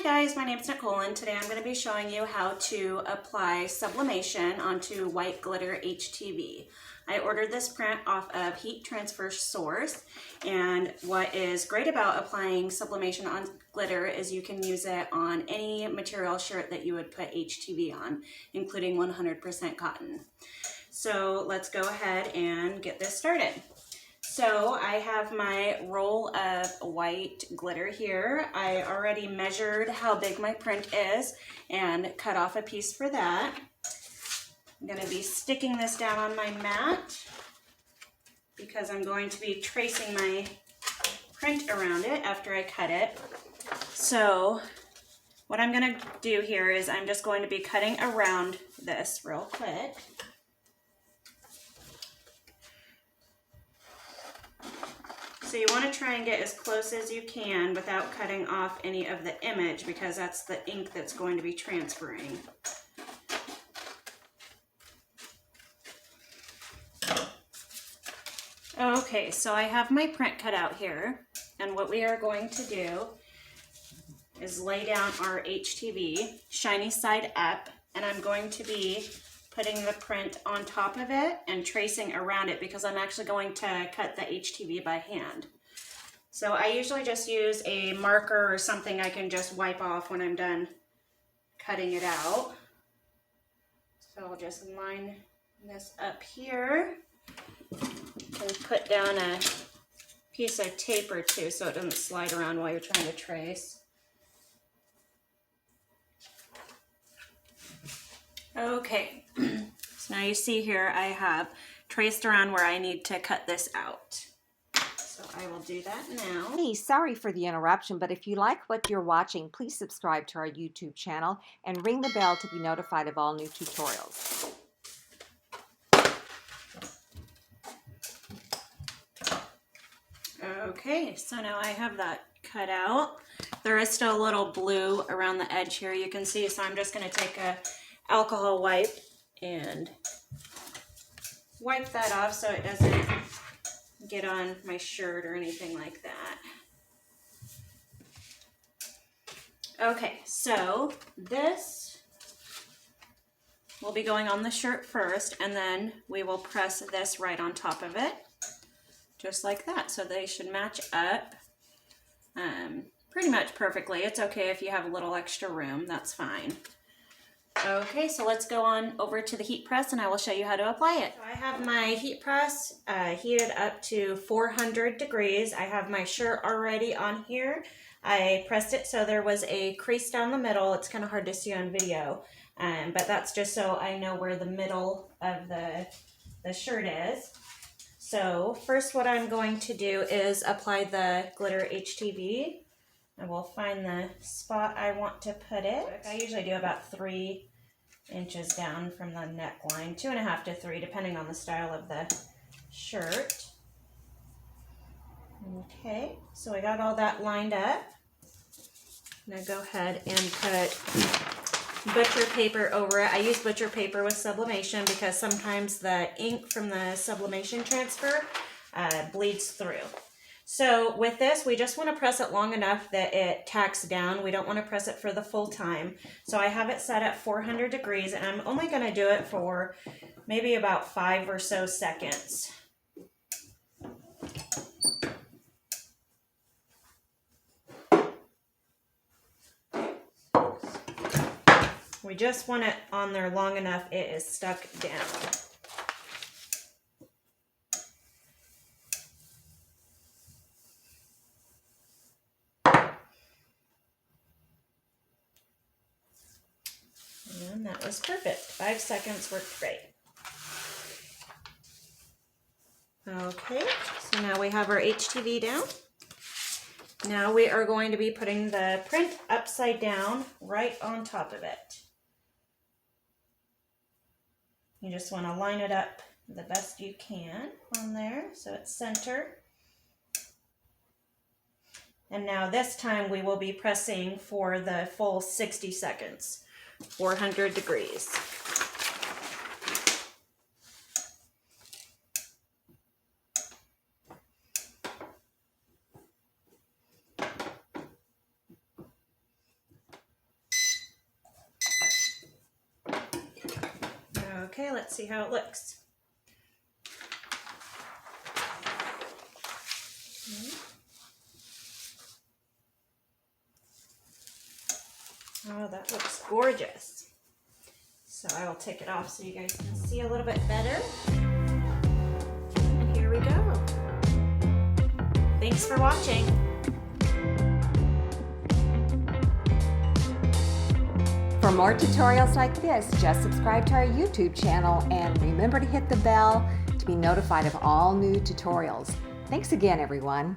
guys, my name is Nicole and today I'm going to be showing you how to apply sublimation onto white glitter HTV. I ordered this print off of Heat Transfer Source, and what is great about applying sublimation on glitter is you can use it on any material shirt that you would put HTV on, including 100% cotton. So let's go ahead and get this started. So I have my roll of white glitter here. I already measured how big my print is and cut off a piece for that. I'm going to be sticking this down on my mat because I'm going to be tracing my print around it after I cut it. So what I'm going to do here is I'm just going to be cutting around this real quick. So you want to try and get as close as you can without cutting off any of the image, because that's the ink that's going to be transferring. Okay, so I have my print cut out here, and what we are going to do is lay down our HTV shiny side up, and I'm going to be putting the print on top of it and tracing around it because I'm actually going to cut the HTV by hand. So I usually just use a marker or something I can just wipe off when I'm done cutting it out. So I'll just line this up here and put down a piece of tape or two so it doesn't slide around while you're trying to trace. Okay, so now you see here I have traced around where I need to cut this out. So I will do that now. Hey, sorry for the interruption, but if you like what you're watching, please subscribe to our YouTube channel and ring the bell to be notified of all new tutorials. Okay, so now I have that cut out. There is still a little blue around the edge here, you can see, so I'm just going to take a alcohol wipe and wipe that off so it doesn't get on my shirt or anything like that. Okay, so this will be going on the shirt first, and then we will press this right on top of it, just like that. So they should match up pretty much perfectly. It's okay if you have a little extra room, that's fine. Okay, so let's go on over to the heat press and I will show you how to apply it. So I have my heat press heated up to 400 degrees. I have my shirt already on here. I pressed it so there was a crease down the middle. It's kind of hard to see on video, but that's just so I know where the middle of the shirt is. So first what I'm going to do is apply the glitter HTV. I will find the spot I want to put it. I usually do about 3 inches down from the neckline, 2.5 to 3, depending on the style of the shirt. Okay, so I got all that lined up. I'm going to go ahead and put butcher paper over it. I use butcher paper with sublimation because sometimes the ink from the sublimation transfer bleeds through. So with this, we just want to press it long enough that it tacks down. We don't want to press it for the full time. So I have it set at 400 degrees, and I'm only going to do it for maybe about 5 or so seconds. We just want it on there long enough it is stuck down. And that was perfect. 5 seconds worked great. Okay, so now we have our HTV down. Now we are going to be putting the print upside down right on top of it. You just want to line it up the best you can on there so it's center. And now this time we will be pressing for the full 60 seconds. 400 degrees. Okay, let's see how it looks. Oh, that looks gorgeous. So I will take it off so you guys can see a little bit better. And here we go. Thanks for watching. For more tutorials like this, just subscribe to our YouTube channel and remember to hit the bell to be notified of all new tutorials. Thanks again, everyone.